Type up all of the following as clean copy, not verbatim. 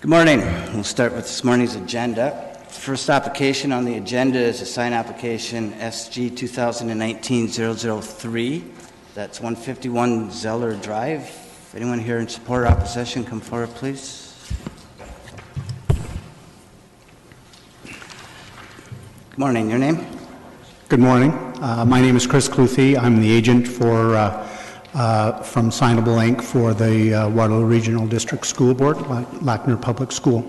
Good morning. We'll start with this morning's agenda. First application on the agenda is a sign application SG 2019-003. That's 151 Zeller Drive. Anyone here in support or opposition, come forward, please. Good morning. Your name? Good morning. My name is Chris Cluthy. I'm the agent from Signable Inc. for the Waterloo Regional District School Board, Lackner Public School.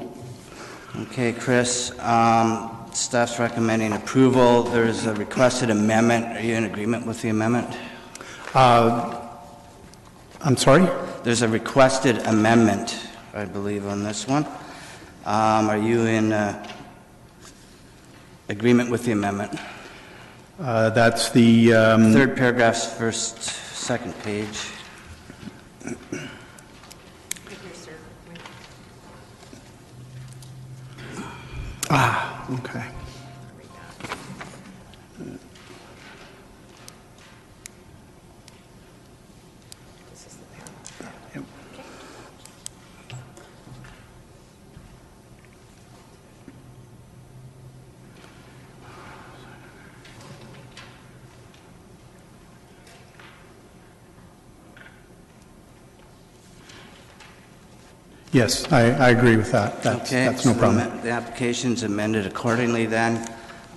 Okay, Chris. Staff's recommending approval. There's a requested amendment. Are you in agreement with the amendment? I'm sorry? There's a requested amendment, I believe, on this one. Are you in agreement with the amendment? That's the... Third paragraph's second page. Okay. Yep. Yes, I agree with that. That's no problem. The application's amended accordingly then.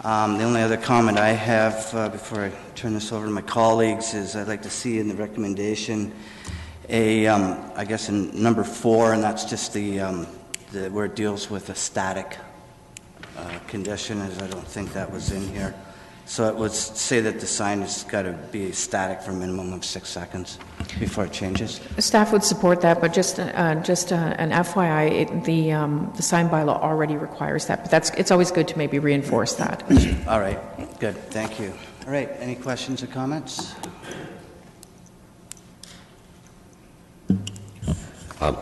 The only other comment I have before I turn this over to my colleagues is I'd like to see in the recommendation I guess in number 4, and that's just the where it deals with a static condition, as I don't think that was in here. So it would say that the sign has got to be static for a minimum of 6 seconds before it changes. Staff would support that, but just an FYI, the sign bylaw already requires that. But it's always good to maybe reinforce that. All right, good, thank you. All right, any questions or comments?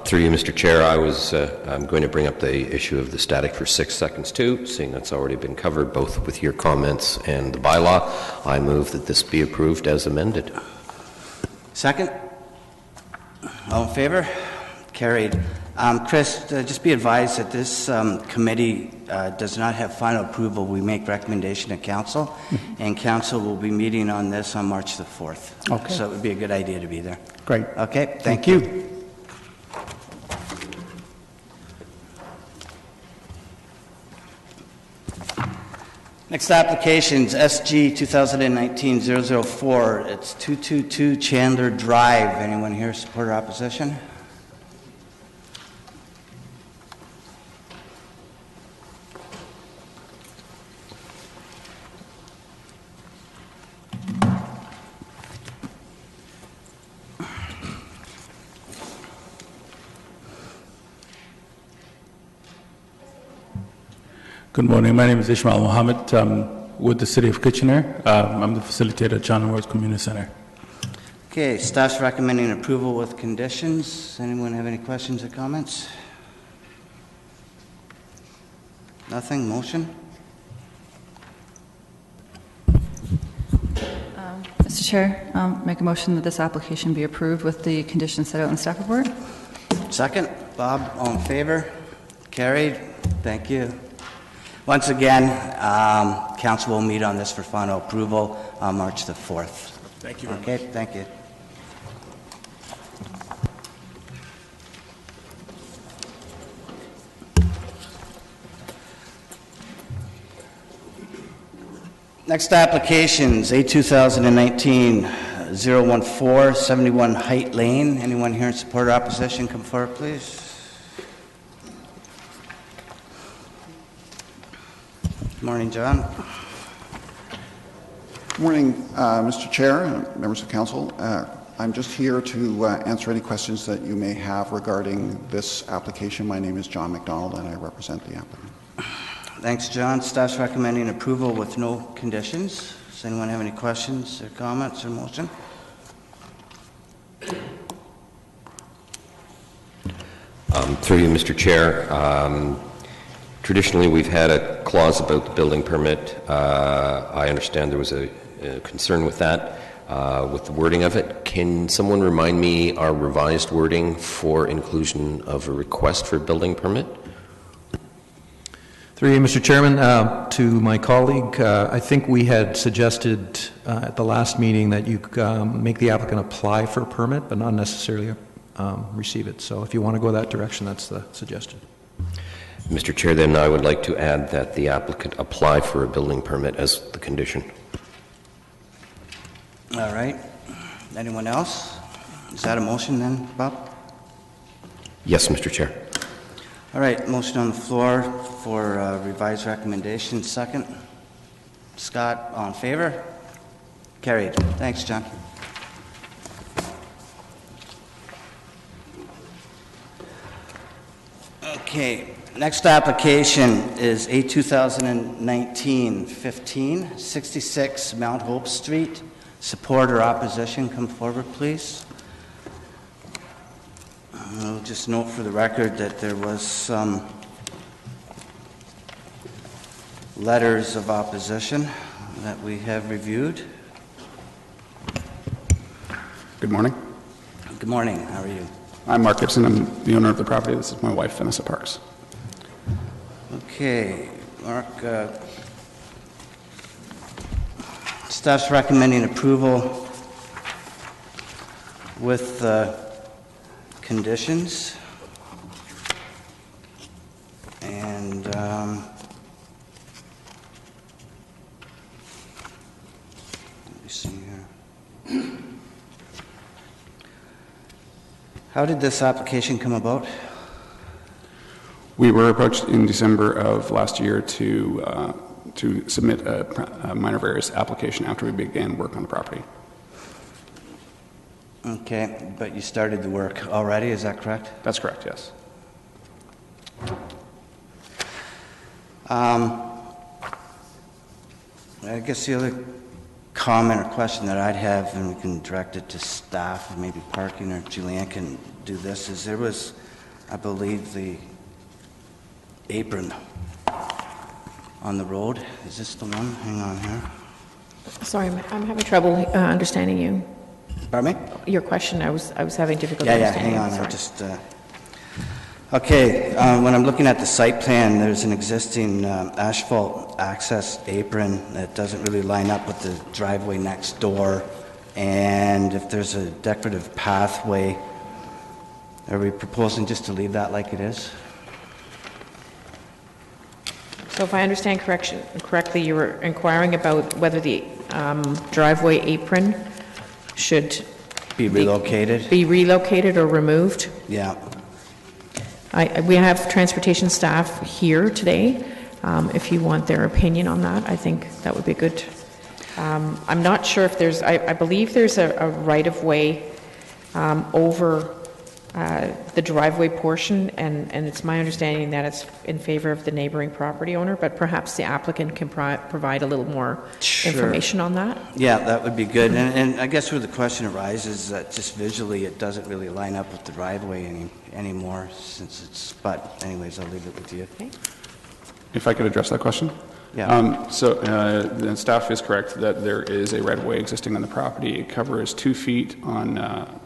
Through you, Mr. Chair, I'm going to bring up the issue of the static for 6 seconds too, seeing that's already been covered both with your comments and the bylaw. I move that this be approved as amended. Second? All in favor? Carried. Chris, just be advised that this committee does not have final approval. We make recommendation to council, and council will be meeting on this on March the 4th. Okay. So it would be a good idea to be there. Great. Okay, Thank you. Next application is SG 2019-004. It's 222 Chandler Drive. Anyone here support or opposition? Good morning. My name is Ishmael Mohammed. With the City of Kitchener. I'm the facilitator at John Ward Community Center. Okay, staff's recommending approval with conditions. Anyone have any questions or comments? Nothing? Motion? Mr. Chair, make a motion that this application be approved with the conditions set out in the staff report. Second. Bob, all in favor? Carried. Thank you. Once again, council will meet on this for final approval on March the 4th. Thank you very much. Okay, thank you. Next applications, A 2019-014, 71 Height Lane. Anyone here in support or opposition, come forward, please. Good morning, John. Good morning, Mr. Chair and members of council. I'm just here to answer any questions that you may have regarding this application. My name is John McDonald and I represent the applicant. Thanks, John. Staff's recommending approval with no conditions. Does anyone have any questions or comments or motion? Through you, Mr. Chair, traditionally we've had a clause about the building permit. I understand there was a concern with that, with the wording of it. Can someone remind me our revised wording for inclusion of a request for a building permit? Through you, Mr. Chairman, to my colleague, I think we had suggested at the last meeting that you make the applicant apply for a permit, but not necessarily receive it. So if you want to go that direction, that's the suggestion. Mr. Chair, then I would like to add that the applicant apply for a building permit as the condition. All right. Anyone else? Is that a motion then, Bob? Yes, Mr. Chair. All right, motion on the floor for revised recommendation. Second. Scott, all in favor? Carried. Thanks, John. Okay, next application is A 2019-15, 66 Mount Hope Street. Support or opposition, come forward, please. I'll just note for the record that there was some letters of opposition that we have reviewed. Good morning. Good morning. How are you? I'm Mark Gibson. I'm the owner of the property. This is my wife, Vanessa Parks. Okay, Mark, staff's recommending approval with conditions. And let me see here. How did this application come about? We were approached in December of last year to submit a minor variance application after we began work on the property. Okay, but you started the work already, is that correct? That's correct, yes. I guess the other comment or question that I'd have, and we can direct it to staff, maybe parking, or Julianne can do this, is there was, I believe, the apron on the road. Is this the one? Hang on here. Sorry, I'm having trouble understanding you. Pardon me? Your question, I was having difficulty Yeah, understanding. hang on. Sorry. I just. Okay, when I'm looking at the site plan, there's an existing asphalt access apron that doesn't really line up with the driveway next door. And if there's a decorative pathway, are we proposing just to leave that like it is? So if I understand correctly, you were inquiring about whether the driveway apron should Be relocated? be relocated or removed. Yeah. We have transportation staff here today. If you want their opinion on that, I think that would be good. I'm not sure if there's, I believe there's a right-of-way over the driveway portion, and it's my understanding that it's in favor of the neighboring property owner, but perhaps the applicant can provide a little more information on that. Yeah, that would be good. And I guess where the question arises is that just visually it doesn't really line up with the driveway anymore since it's, but anyways, I'll leave it with you. Okay. If I could address that question? Yeah. The staff is correct that there is a right-of-way existing on the property. It covers 2 feet on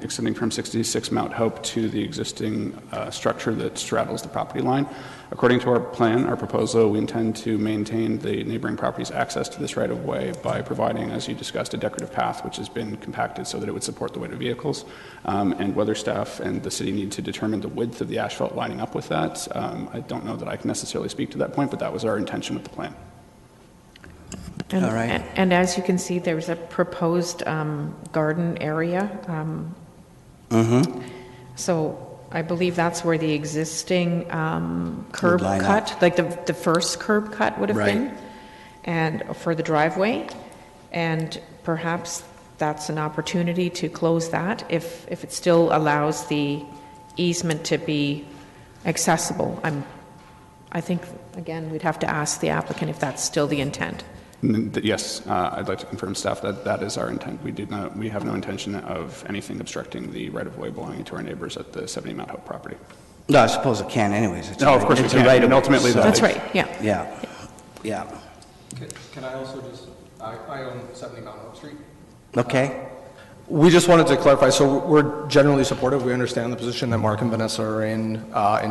extending from 66 Mount Hope to the existing structure that straddles the property line. According to our plan, our proposal, we intend to maintain the neighboring property's access to this right-of-way by providing, as you discussed, a decorative path which has been compacted so that it would support the weight of vehicles. And whether staff and the city need to determine the width of the asphalt lining up with that, I don't know that I can necessarily speak to that point, but that was our intention with the plan. And, All right. And as you can see, there's a proposed garden area. So I believe that's where the existing curb line cut, up. like the first curb cut would have Right. been, and for the driveway. And perhaps that's an opportunity to close that if it still allows the easement to be accessible. I think, again, we'd have to ask the applicant if that's still the intent. Yes, I'd like to confirm, staff, that that is our intent. We have no intention of anything obstructing the right-of-way belonging to our neighbors at the 70 Mount Hope property. No, I suppose it can anyways. It's No, of course it's we a can, right-of-way, and ultimately so- That's right, yeah. Yeah, yeah. Can I also just, I own 70 Mount Hope Street. Okay. We just wanted to clarify, so we're generally supportive. We understand the position that Mark and Vanessa are in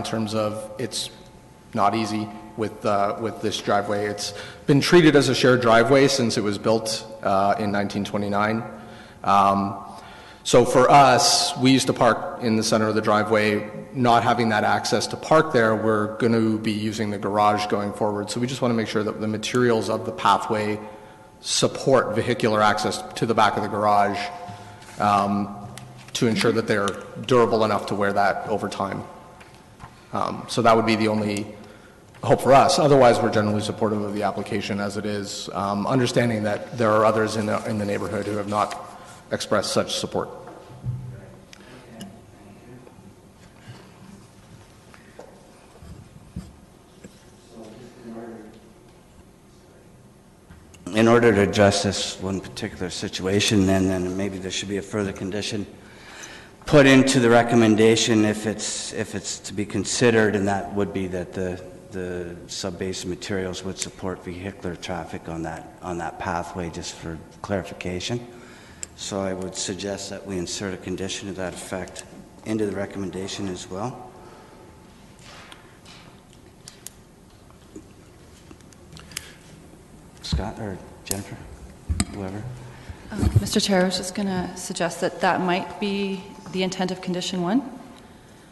terms of it's not easy with this driveway. It's been treated as a shared driveway since it was built in 1929. So for us, we used to park in the center of the driveway. Not having that access to park there, we're going to be using the garage going forward. So we just want to make sure that the materials of the pathway support vehicular access to the back of the garage, to ensure that they're durable enough to wear that over time. So that would be the only hope for us. Otherwise, we're generally supportive of the application as it is, understanding that there are others in the neighborhood who have not expressed such support. In order to address this one particular situation, then maybe there should be a further condition put into the recommendation if it's to be considered, and that would be that the sub-base materials would support vehicular traffic on that pathway, just for clarification. So I would suggest that we insert a condition to that effect into the recommendation as well. Scott or Jennifer, whoever. Mr. Chair, I was just going to suggest that might be the intent of condition 1.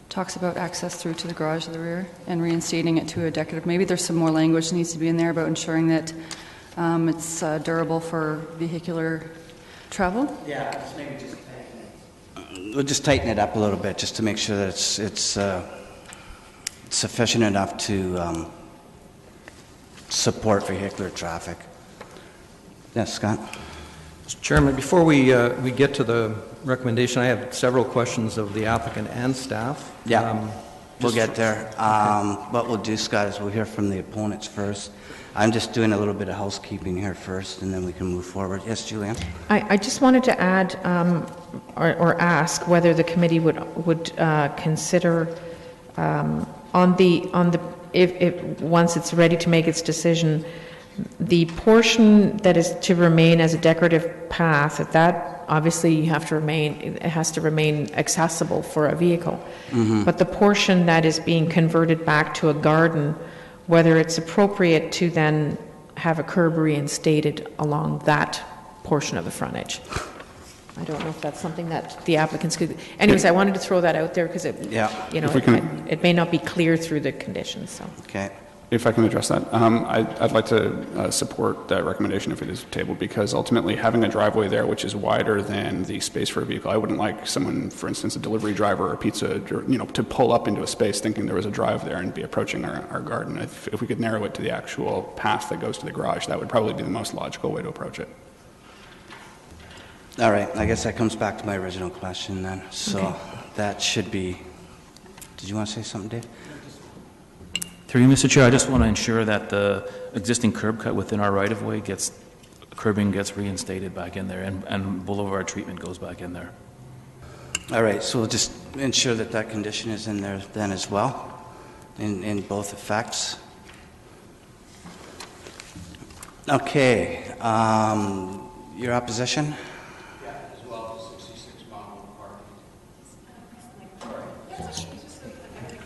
Talks about access through to the garage of the rear and reinstating it to a decorative. Maybe there's some more language that needs to be in there about ensuring that it's durable for vehicular travel. Yeah, just maybe just tighten it. We'll just tighten it up a little bit, just to make sure that it's sufficient enough to support vehicular traffic. Yes, Scott? Mr. Chairman, before we get to the recommendation, I have several questions of the applicant and staff. Yeah, we'll get there. What we'll do, Scott, is we'll hear from the opponents first. I'm just doing a little bit of housekeeping here first, and then we can move forward. Yes, Julianne? I just wanted to add or ask whether the committee would consider if once it's ready to make its decision, the portion that is to remain as a decorative path, that obviously it has to remain accessible for a vehicle. Mm-hmm. But the portion that is being converted back to a garden, whether it's appropriate to then have a curb reinstated along that portion of the frontage. I don't know if that's something that the applicants could. Anyways, I wanted to throw that out there because it may not be clear through the conditions. So. Okay. If I can address that, I'd like to support that recommendation if it is tabled, because ultimately having a driveway there which is wider than the space for a vehicle, I wouldn't like someone, for instance, a delivery driver or a pizza, to pull up into a space thinking there was a drive there and be approaching our garden. If we could narrow it to the actual path that goes to the garage, that would probably be the most logical way to approach it. All right, I guess that comes back to my original question then. So okay. That should be, did you want to say something, Dave? Through you, Mr. Chair, I just want to ensure that the existing curb cut within our right-of-way curbing gets reinstated back in there, and boulevard treatment goes back in there. All right, so we'll just ensure that condition is in there then as well, in both effects. Okay, your opposition? Yeah, as well as 66 mile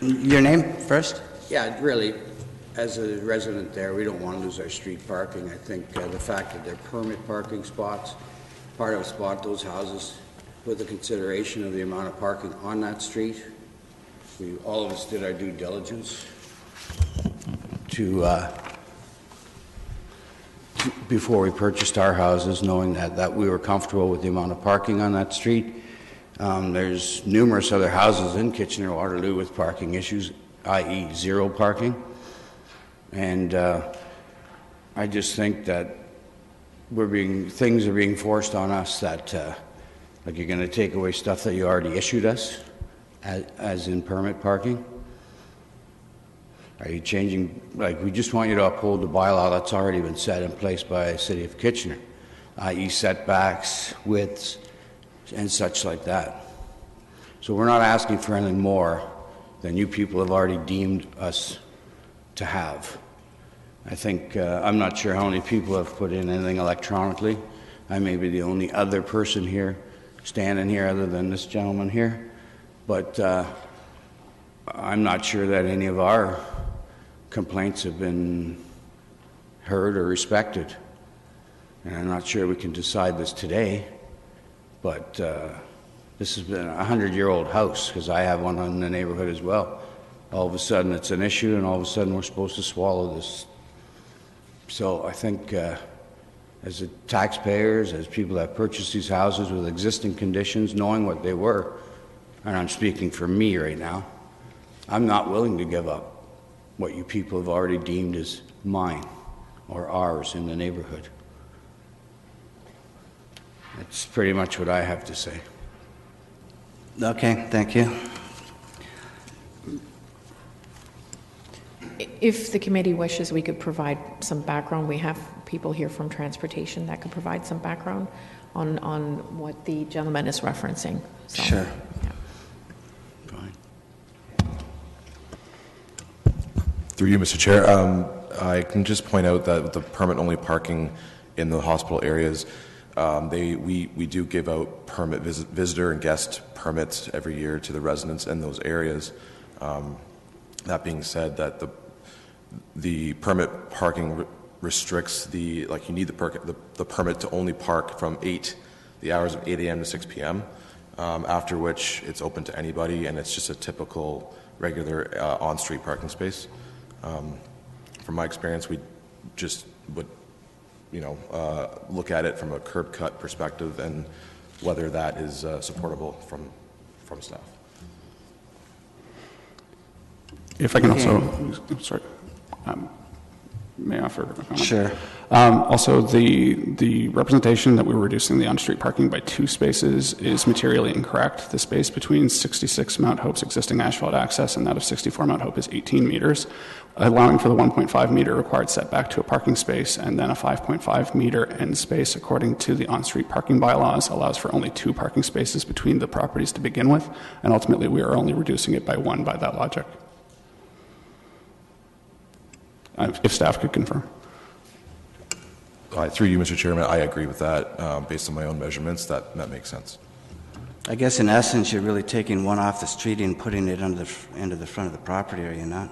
parking. Your name first? Yeah, really, as a resident there, we don't want to lose our street parking. I think the fact that they're permit parking spots, part of those houses, with the consideration of the amount of parking on that street, all of us did our due diligence before we purchased our houses, knowing that we were comfortable with the amount of parking on that street. There's numerous other houses in Kitchener-Waterloo with parking issues, i.e. zero parking. And I just think that things are being forced on us that, like you're going to take away stuff that you already issued us, as in permit parking. Are you changing, we just want you to uphold the bylaw that's already been set in place by the City of Kitchener, i.e. setbacks, widths, and such like that. So we're not asking for anything more than you people have already deemed us to have. I think, I'm not sure how many people have put in anything electronically. I may be the only other person here, standing here other than this gentleman here, but I'm not sure that any of our complaints have been heard or respected. And I'm not sure we can decide this today, but this has been a 100-year-old house, because I have one in the neighborhood as well. All of a sudden it's an issue, and all of a sudden we're supposed to swallow this. So I think as the taxpayers, as people that purchased these houses with existing conditions, knowing what they were, and I'm speaking for me right now, I'm not willing to give up what you people have already deemed as mine or ours in the neighborhood. That's pretty much what I have to say. Okay, thank you. If the committee wishes, we could provide some background. We have people here from transportation that could provide some background on what the gentleman is referencing. So, Sure. yeah. Fine. Through you, Mr. Chair, I can just point out that the permit-only parking in the hospital areas, we do give out permit visitor and guest permits every year to the residents in those areas. That being said, that the permit parking restricts you need the permit to only park from the hours of 8 a.m. to 6 p.m., after which it's open to anybody, and it's just a typical regular on-street parking space. From my experience, we just would look at it from a curb cut perspective and whether that is supportable from staff. If I can also, sorry, may I offer a comment? Sure. Also, the representation that we were reducing the on-street parking by 2 spaces is materially incorrect. The space between 66 Mount Hope's existing asphalt access and that of 64 Mount Hope is 18 meters, allowing for the 1.5 meter required setback to a parking space, and then a 5.5 meter end space, according to the on-street parking bylaws, allows for only 2 parking spaces between the properties to begin with, and ultimately we are only reducing it by 1 by that logic. If staff could confirm. Through you, Mr. Chairman, I agree with that. Based on my own measurements, that makes sense. I guess in essence, you're really taking one off the street and putting it into the front of the property, are you not?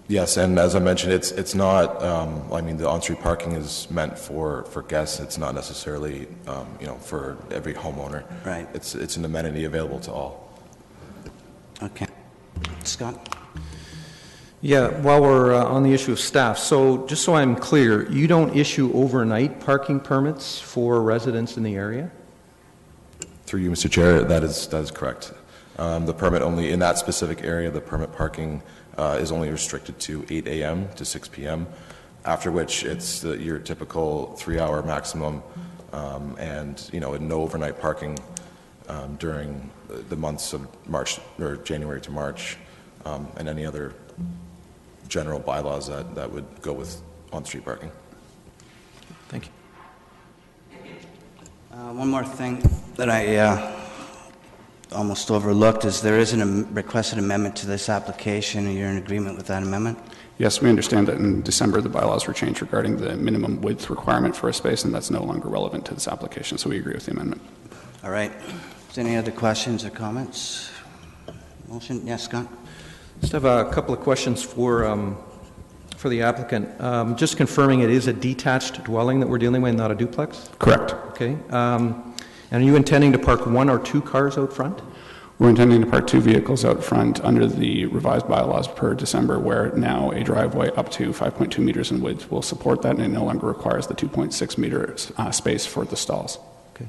Yes, and as I mentioned, it's not. The on-street parking is meant for guests. It's not necessarily, for every homeowner. Right. It's an amenity available to all. Okay. Scott? Yeah, while we're on the issue of staff, so just so I'm clear, you don't issue overnight parking permits for residents in the area? Through you, Mr. Chair, that is correct. The permit only, in that specific area, the permit parking is only restricted to 8 a.m. to 6 p.m., after which it's your typical 3-hour maximum, and no overnight parking during the months of March or January to March, and any other general bylaws that would go with on-street parking. Thank you. One more thing that I almost overlooked is there is a requested amendment to this application, and you're in agreement with that amendment? Yes, we understand that in December the bylaws were changed regarding the minimum width requirement for a space, and that's no longer relevant to this application, so we agree with the amendment. All right. Is there any other questions or comments? Motion? Yes, Scott? Just have a couple of questions for the applicant. Just confirming it is a detached dwelling that we're dealing with, not a duplex? Correct. Okay. And are you intending to park 1 or 2 cars out front? We're intending to park 2 vehicles out front under the revised bylaws per December, where now a driveway up to 5.2 meters in width will support that, and it no longer requires the 2.6 meter space for the stalls. Okay.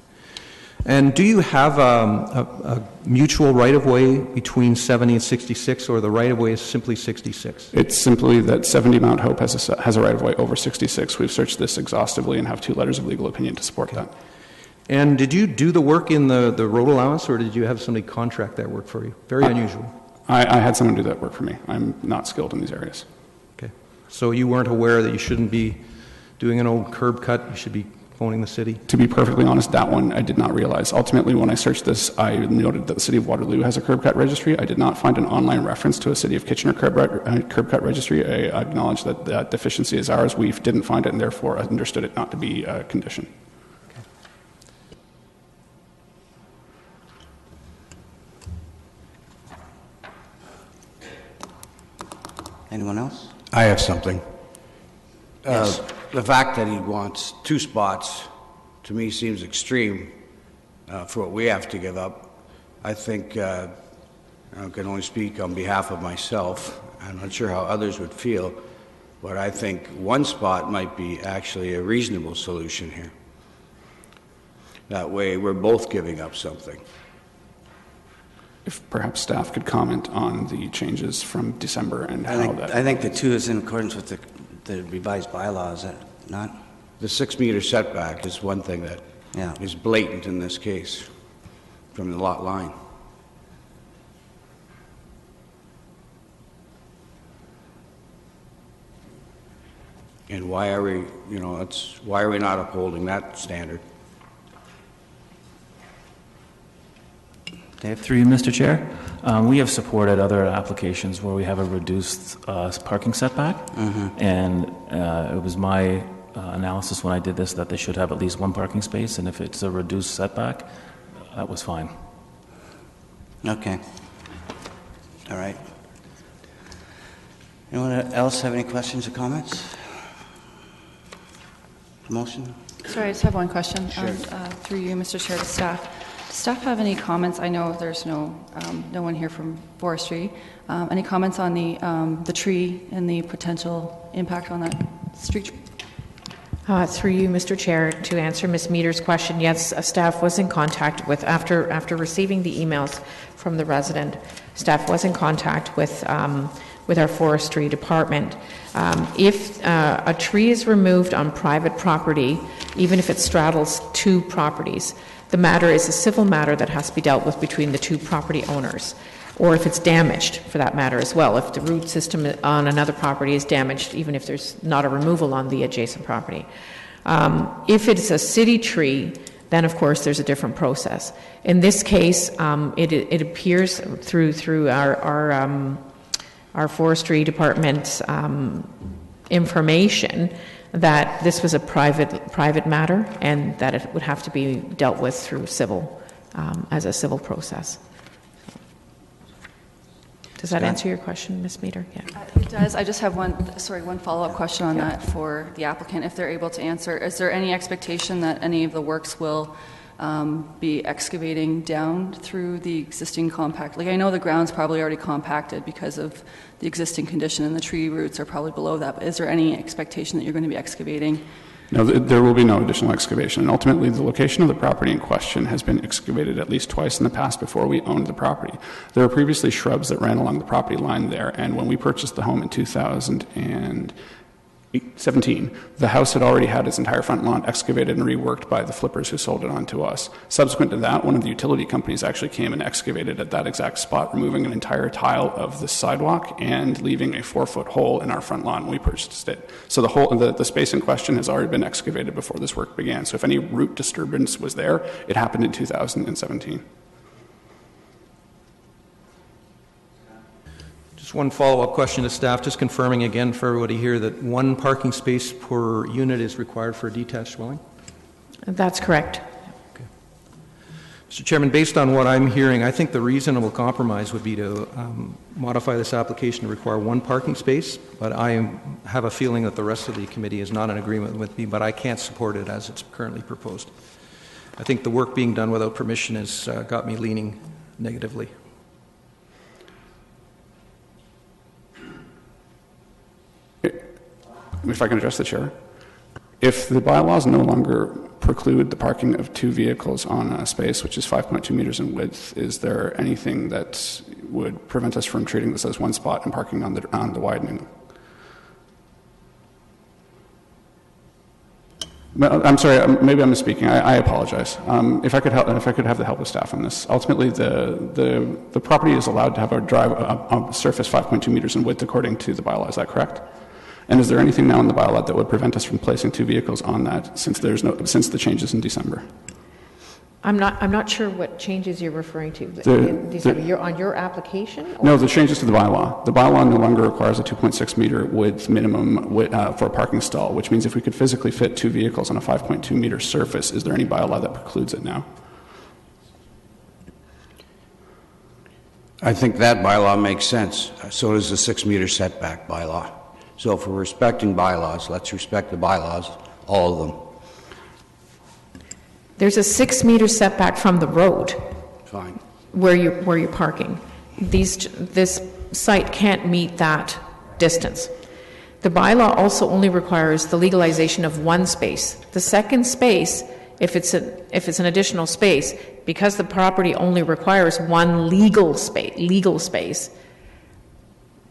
And do you have a mutual right-of-way between 70 and 66, or the right-of-way is simply 66? It's simply that 70 Mount Hope has a right-of-way over 66. We've searched this exhaustively and have 2 letters of legal opinion to support that. And did you do the work in the road allowance, or did you have somebody contract that work for you? Very unusual. I had someone do that work for me. I'm not skilled in these areas. Okay. So you weren't aware that you shouldn't be doing an old curb cut, you should be phoning the city? To be perfectly honest, that one I did not realize. Ultimately, when I searched this, I noted that the City of Waterloo has a curb cut registry. I did not find an online reference to a City of Kitchener curb cut registry. I acknowledge that that deficiency is ours. We didn't find it, and therefore understood it not to be a condition. Anyone else? I have something. Yes. The fact that he wants 2 spots, to me, seems extreme for what we have to give up. I think, I can only speak on behalf of myself. I'm not sure how others would feel, but I think 1 spot might be actually a reasonable solution here. That way, we're both giving up something. If perhaps staff could comment on the changes from December and how that... I think the 2 is in accordance with the revised bylaw, is it not? The 6-meter setback is one thing that Yeah. is blatant in this case from the lot line. And why are we, why are we not upholding that standard? Dave? Through you, Mr. Chair. We have supported other applications where we have a reduced parking setback, and it was my analysis when I did this that they should have at least 1 parking space, and if it's a reduced setback, that was fine. Okay. All right. Anyone else have any questions or comments? Motion? Sorry, I just have one question. Through you, Mr. Chair, to staff. Does staff have any comments? I know there's no one here from forestry. Any comments on the tree and the potential impact on that street tree? Through you, Mr. Chair, to answer Ms. Meter's question, yes, staff was in contact with, after receiving the emails from the resident, staff was in contact with our forestry department. If a tree is removed on private property, even if it straddles 2 properties, the matter is a civil matter that has to be dealt with between the 2 property owners, or if it's damaged, for that matter as well. If the root system on another property is damaged, even if there's not a removal on the adjacent property. If it's a city tree, then of course there's a different process. In this case, it appears through our forestry department's information that this was a private matter and that it would have to be dealt with through civil, as a civil process. Does that answer your question, Ms. Meter? Yeah. It does. I just have one follow-up question on that for the applicant, if they're able to answer. Is there any expectation that any of the works will be excavating down through the existing compact? Like, I know the ground's probably already compacted because of the existing condition, and the tree roots are probably below that, but is there any expectation that you're going to be excavating? No, there will be no additional excavation. And ultimately, the location of the property in question has been excavated at least twice in the past before we owned the property. There were previously shrubs that ran along the property line there, and when we purchased the home in 2017, the house had already had its entire front lawn excavated and reworked by the flippers who sold it on to us. Subsequent to that, one of the utility companies actually came and excavated at that exact spot, removing an entire tile of the sidewalk and leaving a 4-foot hole in our front lawn when we purchased it. So the space in question has already been excavated before this work began. So if any root disturbance was there, it happened in 2017. Just one follow-up question to staff, just confirming again for everybody here that 1 parking space per unit is required for a detached dwelling? That's correct. Okay. Mr. Chairman, based on what I'm hearing, I think the reasonable compromise would be to modify this application to require 1 parking space, but I have a feeling that the rest of the committee is not in agreement with me, but I can't support it as it's currently proposed. I think the work being done without permission has got me leaning negatively. If I can address the chair. If the bylaws no longer preclude the parking of 2 vehicles on a space which is 5.2 meters in width, is there anything that would prevent us from treating this as 1 spot and parking on the widening? I'm sorry, maybe I'm misspeaking. I apologize. If I could have the help of staff on this. Ultimately, the property is allowed to have a surface 5.2 meters in width according to the bylaw. Is that correct? And is there anything now in the bylaw that would prevent us from placing 2 vehicles on that since the changes in December? I'm not sure what changes you're referring to. On your application? Or? No, the changes to the bylaw. The bylaw no longer requires a 2.6 meter width minimum for a parking stall, which means if we could physically fit 2 vehicles on a 5.2 meter surface, is there any bylaw that precludes it now? I think that bylaw makes sense. So does the 6-meter setback bylaw. So if we're respecting bylaws, let's respect the bylaws, all of them. There's a 6-meter setback from the road Fine. where you're parking. This site can't meet that distance. The bylaw also only requires the legalization of one space. The second space, if it's an additional space, because the property only requires one legal space,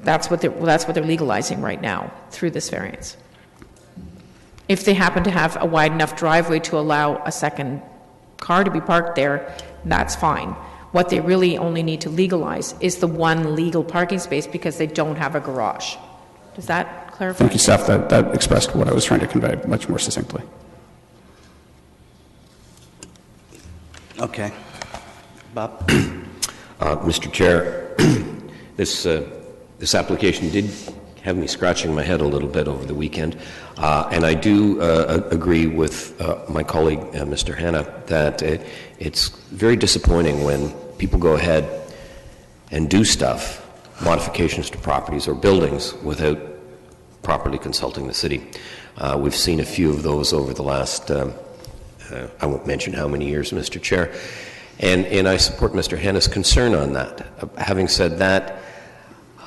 that's what they're legalizing right now through this variance. If they happen to have a wide enough driveway to allow a second car to be parked there, that's fine. What they really only need to legalize is the one legal parking space because they don't have a garage. Does that clarify? Thank you, Steph. That expressed what I was trying to convey much more succinctly. Okay. Bob? Mr. Chair, this application did have me scratching my head a little bit over the weekend, and I do agree with my colleague, Mr. Hanna, that it's very disappointing when people go ahead and do stuff, modifications to properties or buildings, without properly consulting the city. We've seen a few of those over the last, I won't mention how many years, Mr. Chair, and I support Mr. Hanna's concern on that. Having said that,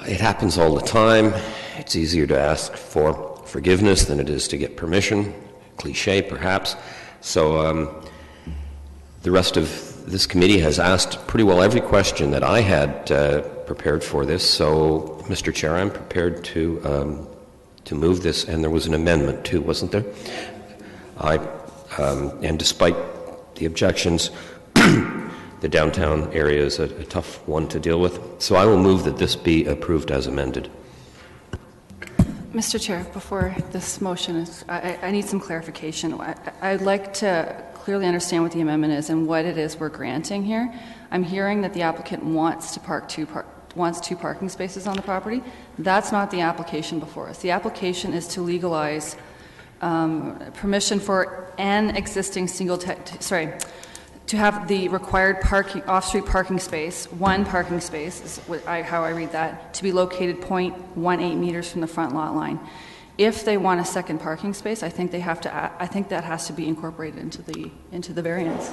it happens all the time. It's easier to ask for forgiveness than it is to get permission. Cliche, perhaps. So the rest of this committee has asked pretty well every question that I had prepared for this. So, Mr. Chair, I'm prepared to move this, and there was an amendment too, wasn't there? And despite the objections, the downtown area is a tough one to deal with. So I will move that this be approved as amended. Mr. Chair, before this motion is, I need some clarification. I'd like to clearly understand what the amendment is and what it is we're granting here. I'm hearing that the applicant wants to park two parking spaces on the property. That's not the application before us. The application is to legalize permission for an existing to have the required off-street parking space, one parking space, is how I read that, to be located 0.18 meters from the front lot line. If they want a second parking space, I think that has to be incorporated into the variance.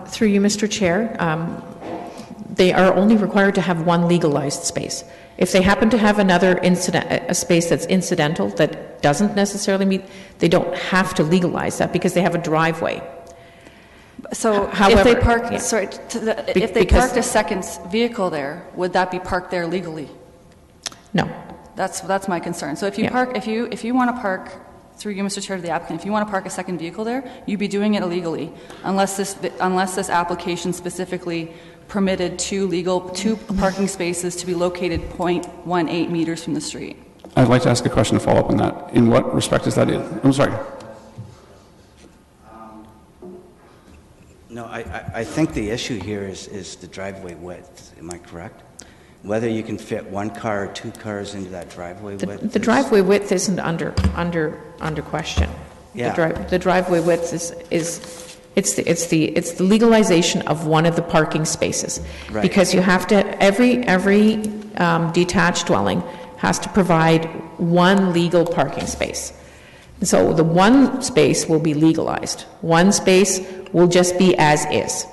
Through you, Mr. Chair, they are only required to have one legalized space. If they happen to have a space that's incidental, that doesn't necessarily meet, they don't have to legalize that because they have a driveway. So However, if they parked, yeah. if they parked a second vehicle there, would that be parked there legally? No. That's my concern. So if you park, if you want to park, through you, Mr. Chair, to the applicant, if you want to park a second vehicle there, you'd be doing it illegally, unless this application specifically permitted two parking spaces to be located 0.18 meters from the street. I'd like to ask a question to follow up on that. In what respect is that? I'm sorry. No, I think the issue here is the driveway width. Am I correct? Whether you can fit one car or two cars into that driveway width. The driveway width isn't under question. Yeah. The driveway width is the legalization of one of the parking spaces. Right. Because you have to every detached dwelling has to provide one legal parking space. So the one space will be legalized. One space will just be as is.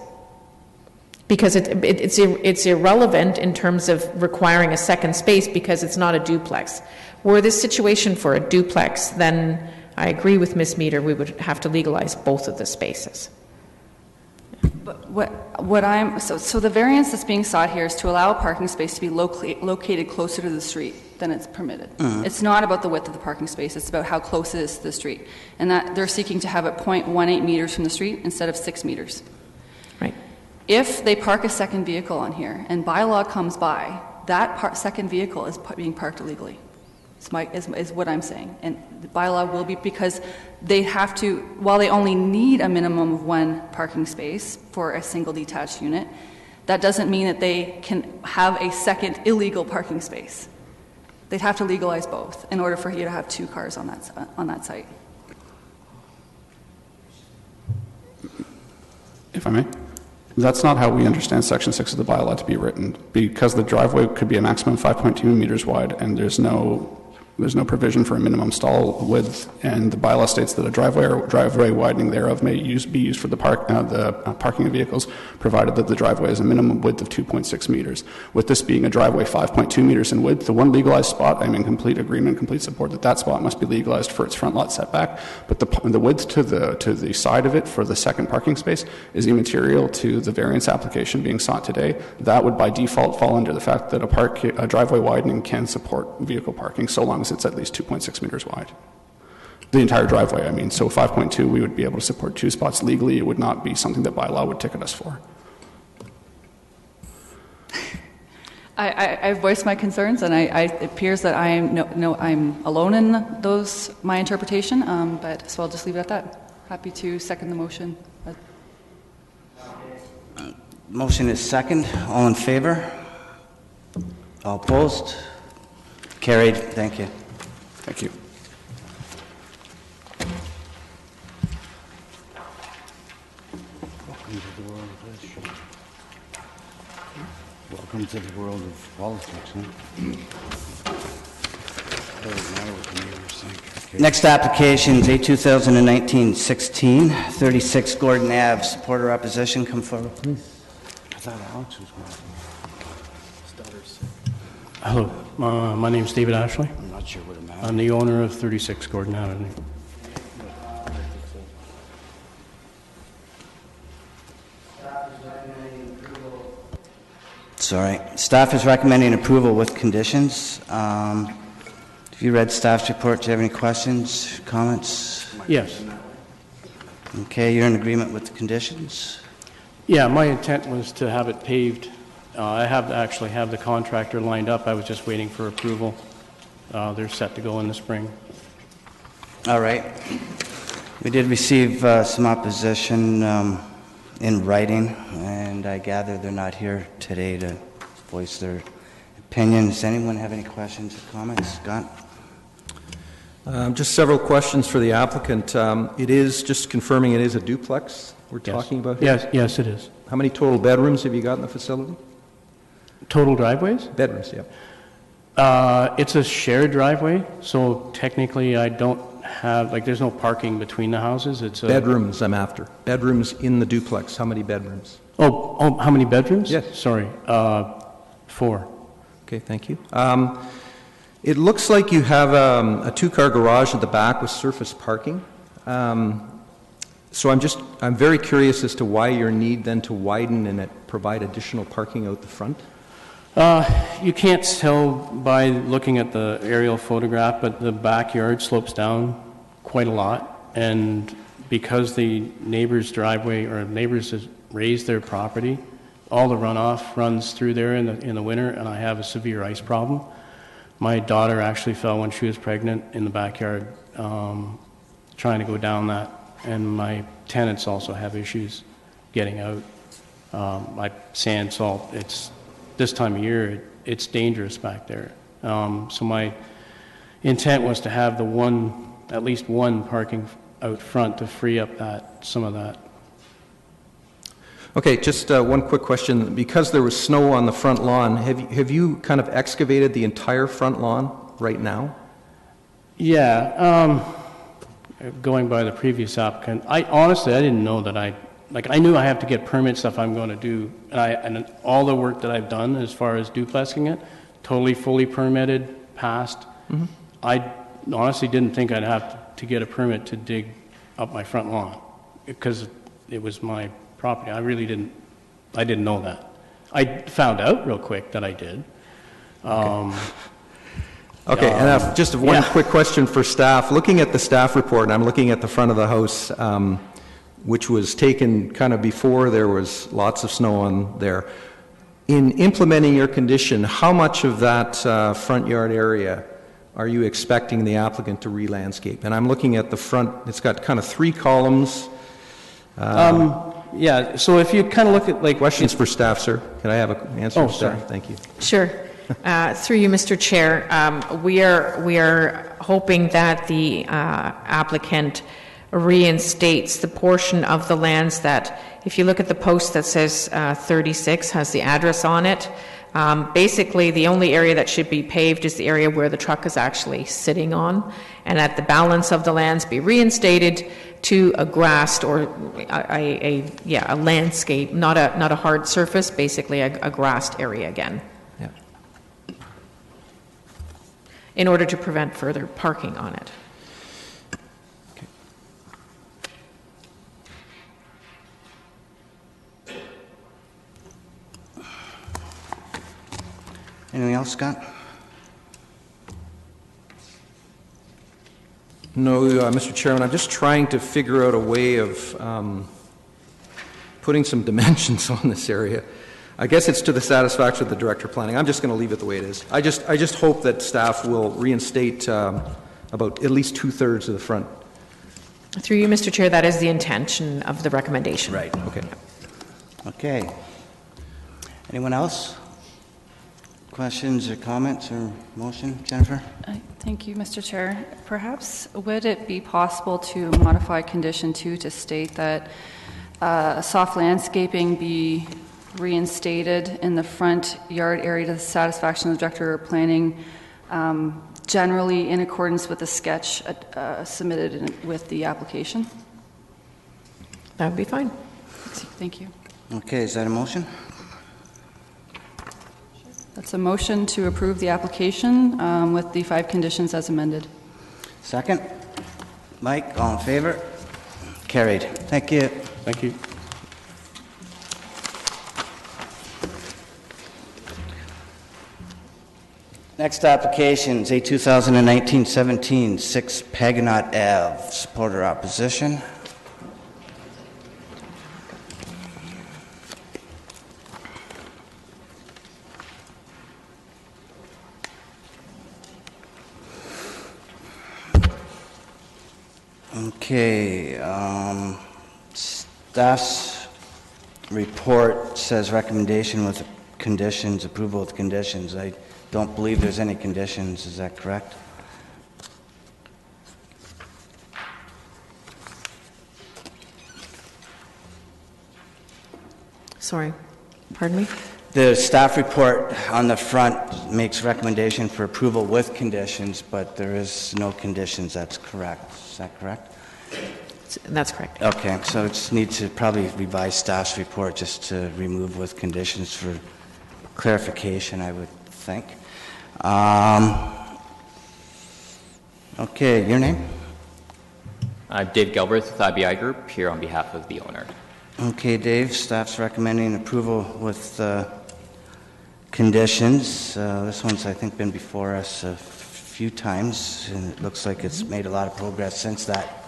Because it's irrelevant in terms of requiring a second space because it's not a duplex. Were this situation for a duplex, then I agree with Ms. Meter, we would have to legalize both of the spaces. But so the variance that's being sought here is to allow a parking space to be located closer to the street than it's permitted. Mm-hmm. It's not about the width of the parking space, it's about how close it is to the street. And that they're seeking to have it 0.18 meters from the street instead of 6 meters. Right. If they park a second vehicle on here and bylaw comes by, that second vehicle is being parked illegally. Is what I'm saying. And the bylaw will be, because they have to, while they only need a minimum of one parking space for a single detached unit, that doesn't mean that they can have a second illegal parking space. They'd have to legalize both in order for you to have two cars on that site. If I may? That's not how we understand Section 6 of the bylaw to be written, because the driveway could be a maximum 5.2 meters wide, and there's no provision for a minimum stall width, and the bylaw states that a driveway or driveway widening thereof may be used for the parking of vehicles, provided that the driveway has a minimum width of 2.6 meters. With this being a driveway 5.2 meters in width, the one legalized spot, I'm in complete agreement, complete support that spot must be legalized for its front lot setback, but the width to the side of it for the second parking space is immaterial to the variance application being sought today. That would by default fall under the fact that a driveway widening can support vehicle parking so long as it's at least 2.6 meters wide. The entire driveway, I mean. So 5.2, we would be able to support 2 spots legally. It would not be something that bylaw would ticket us for. I voiced my concerns, and it appears that I'm alone in my interpretation, but so I'll just leave it at that. Happy to second the motion. Motion is second. All in favor? All opposed? Carried. Thank you. Thank you. Welcome to the world of politics, huh? Doesn't matter what the neighbors think. Okay. Next application is A2019-16, 36 Gordon Ave. Supporter opposition, come forward, please. I thought Alex was going. Hello, my name is David Ashley. I'm not sure what it matters. I'm the owner of 36 Gordon Avenue. Sorry. Staff is recommending approval with conditions. Have you read staff's report? Do you have any questions, comments? Yes. Okay, you're in agreement with the conditions? Yeah, my intent was to have it paved. I actually have the contractor lined up. I was just waiting for approval. They're set to go in the spring. All right. We did receive some opposition in writing, and I gather they're not here today to voice their opinion. Does anyone have any questions or comments? Scott? Just several questions for the applicant. It is, just confirming, it is a duplex we're talking about here? Yes, it is. How many total bedrooms have you got in the facility? Total driveways? Bedrooms, yeah. It's a shared driveway, so technically I don't have, there's no parking between the houses. It's bedrooms I'm after. Bedrooms in the duplex. How many bedrooms? Oh, how many bedrooms? Yes. Sorry, 4. Okay, thank you. It looks like you have a 2-car garage at the back with surface parking. So I'm very curious as to why your need then to widen and provide additional parking out the front. You can't tell by looking at the aerial photograph, but the backyard slopes down quite a lot, and because the neighbor's driveway or neighbors has raised their property, all the runoff runs through there in the winter, and I have a severe ice problem. My daughter actually fell when she was pregnant in the backyard trying to go down that, and my tenants also have issues getting out. Sand, salt, this time of year, it's dangerous back there. So my intent was to have at least one parking out front to free up some of that. Okay, just one quick question. Because there was snow on the front lawn, have you kind of excavated the entire front lawn right now? Yeah. Going by the previous applicant, I didn't know that I knew I have to get permits if I'm going to do, and all the work that I've done as far as duplexing it, totally fully permitted, passed. Mm-hmm. I honestly didn't think I'd have to get a permit to dig up my front lawn because it was my property. I didn't know that. I found out real quick that I did. Okay, and just one quick question for staff. Looking at the staff report, and I'm looking at the front of the house, which was taken kind of before there was lots of snow on there. In implementing your condition, how much of that front yard area are you expecting the applicant to re-landscape? And I'm looking at the front, it's got kind of 3 columns. Yeah, so if you kind of look at Questions for staff, sir? Can I have an answer for staff? Sorry. Thank you. Sure. Through you, Mr. Chair, we are hoping that the applicant reinstates the portion of the lands that, if you look at the post that says 36, has the address on it. Basically, the only area that should be paved is the area where the truck is actually sitting on, and that the balance of the lands be reinstated to a grassed or a landscape, not a hard surface, basically a grassed area again. Yeah. In order to prevent further parking on it. Anything else, Scott? No, Mr. Chairman, I'm just trying to figure out a way of putting some dimensions on this area. I guess it's to the satisfaction of the Director of Planning. I'm just going to leave it the way it is. I just hope that staff will reinstate about at least 2/3 of the front. Through you, Mr. Chair, that is the intention of the recommendation. Right. Okay. Okay. Anyone else? Questions or comments or motion? Jennifer? Thank you, Mr. Chair. Perhaps would it be possible to modify condition 2 to state that soft landscaping be reinstated in the front yard area to the satisfaction of the Director of Planning, generally in accordance with the sketch submitted with the application? That would be fine. Thank you. Okay, is that a motion? That's a motion to approve the application with the 5 conditions as amended. Second? Mike, all in favor? Carried. Thank you. Thank you. Next application is A 2019-17, 6 Paganot Ave. Supporter opposition. Okay, staff's report says recommendation with conditions, approval with conditions. I don't believe there's any conditions, is that correct? Sorry, pardon me? The staff report on the front makes recommendation for approval with conditions, but there is no conditions, that's correct. Is that correct? That's correct. Okay, so it's need to probably revise staff's report just to remove with conditions for clarification, I would think. Okay, your name? I'm Dave Gilbert with IBI Group, here on behalf of the owner. Okay, Dave, staff's recommending approval with conditions. This one's, I think, been before us a few times, and it looks like it's made a lot of progress since that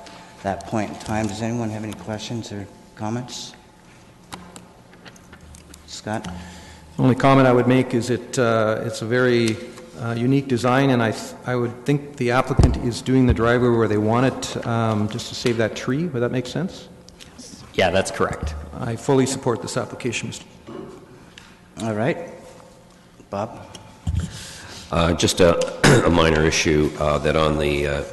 point in time. Does anyone have any questions or comments? Scott? The only comment I would make is it's a very unique design, and I would think the applicant is doing the driveway where they want it, just to save that tree. Would that make sense? Yeah, that's correct. I fully support this application, Mr. All right. Bob? Just a minor issue that on the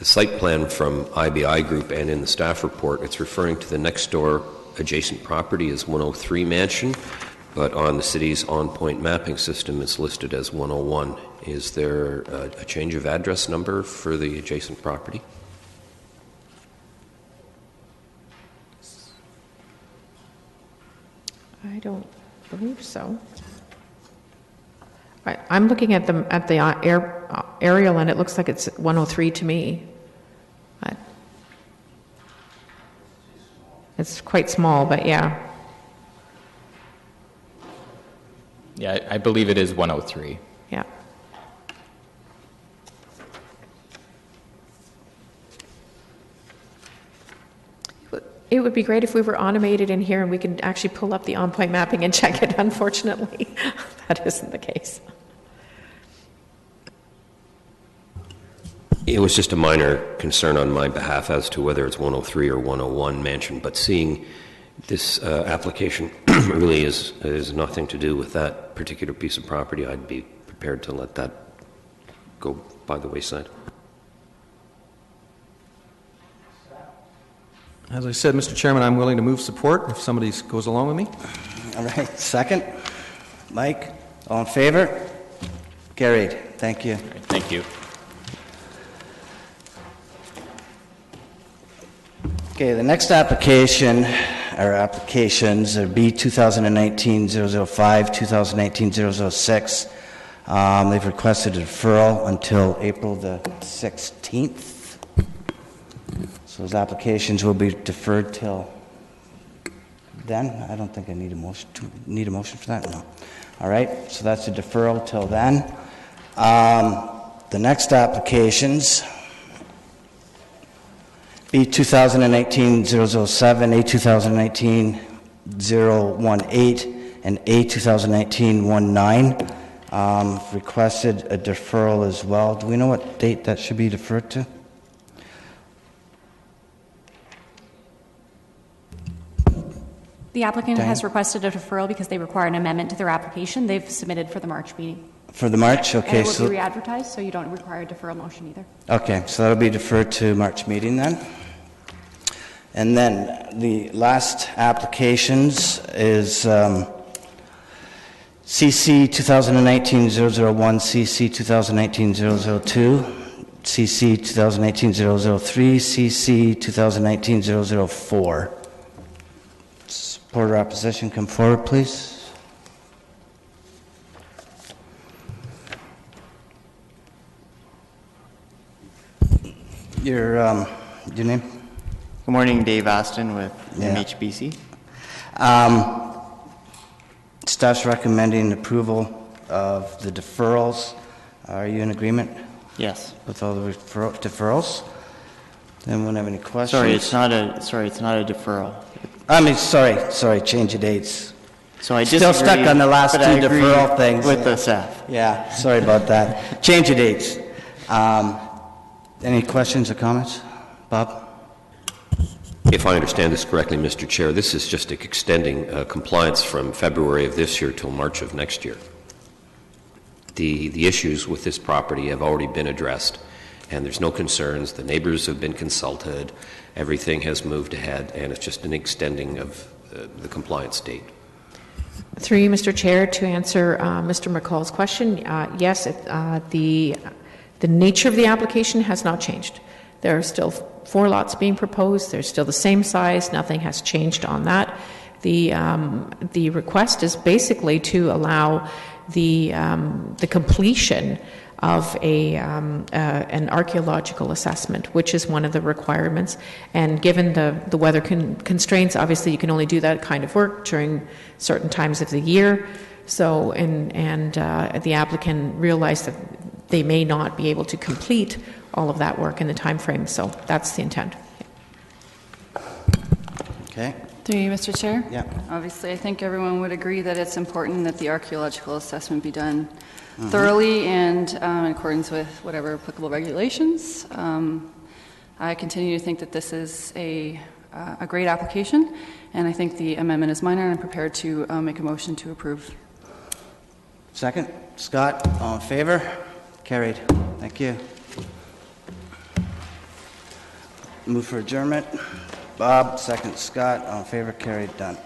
site plan from IBI Group and in the staff report, it's referring to the next door adjacent property as 103 Mansion, but on the city's on-point mapping system, it's listed as 101. Is there a change of address number for the adjacent property? I don't believe so. I'm looking at the aerial, and it looks like it's 103 to me. It's quite small, but yeah. Yeah, I believe it is 103. Yeah. It would be great if we were automated in here and we could actually pull up the on-point mapping and check it. Unfortunately, that isn't the case. It was just a minor concern on my behalf as to whether it's 103 or 101 Mansion, but seeing this application really is nothing to do with that particular piece of property, I'd be prepared to let that go by the wayside. As I said, Mr. Chairman, I'm willing to move support if somebody goes along with me. All right, second. Mike, all in favor? Carried. Thank you. Thank you. Okay, the next application, or applications, are B 2019-005, 2019-006. They've requested a deferral until April the 16th. So those applications will be deferred till then. I don't think I need a motion. Need a motion for that? No. All right, so that's a deferral till then. The next applications, B 2019-007, A 2019-018, and A 2019-19, requested a deferral as well. Do we know what date that should be deferred to? The applicant has requested a deferral because they require an amendment to their application. They've submitted for the March meeting. For the March? Okay. And it will be re-advertised, so you don't require a deferral motion either. Okay, so that'll be deferred to March meeting then. And then the last applications is CC 2019-001, CC 2019-002, CC 2019-003, CC 2019-004. Supporter opposition, come forward, please. Your name? Good morning, Dave Aston with MHBC. Staff's recommending approval of the deferrals. Are you in agreement? Yes. With all the deferrals? Anyone have any questions? Sorry, it's not a deferral. I mean, sorry, change of dates. So I still stuck on the last two deferral things. With the staff. Yeah, sorry about that. Change of dates. Any questions or comments? Bob? If I understand this correctly, Mr. Chair, this is just extending compliance from February of this year till March of next year. The issues with this property have already been addressed, and there's no concerns. The neighbors have been consulted. Everything has moved ahead, and it's just an extending of the compliance date. Through you, Mr. Chair, to answer Mr. McCall's question, yes, the nature of the application has not changed. There are still 4 lots being proposed. They're still the same size. Nothing has changed on that. The request is basically to allow the completion of an archaeological assessment, which is one of the requirements. And given the weather constraints, obviously you can only do that kind of work during certain times of the year. So, the applicant realized that they may not be able to complete all of that work in the time frame. So that's the intent. Okay. Through you, Mr. Chair? Yeah. Obviously, I think everyone would agree that it's important that the archaeological assessment be done thoroughly and in accordance with whatever applicable regulations. I continue to think that this is a great application, and I think the amendment is minor, and I'm prepared to make a motion to approve. Second. Scott, all in favor? Carried. Thank you. Move for adjournment. Bob, second. Scott, all in favor? Carried. Done.